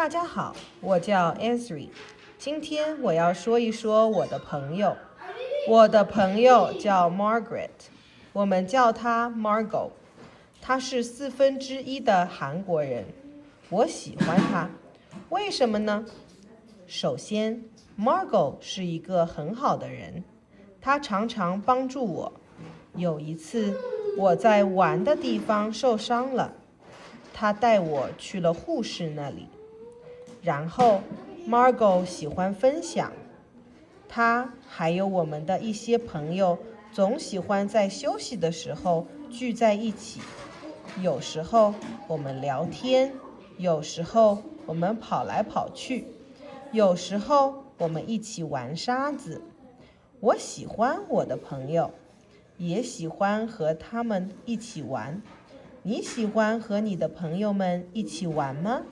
大家好，我叫 Esri， 今天我要说一说我的朋友。我的朋友叫 Margaret， 我们叫她 Margot。她是1/4的韩国人，我喜欢她。为什么呢？首先 ，Margot 是一个很好的人，她常常帮助我。有一次，我在玩的地方受伤了，她带我去了护士那里。然后 Margot 喜欢分享，她还有我们的一些朋友总喜欢在休息的时候聚在一起。有时候我们聊天，有时候我们跑来跑去，有时候我们一起玩沙子。我喜欢我的朋友，也喜欢和他们一起玩。你喜欢和你的朋友们一起玩吗？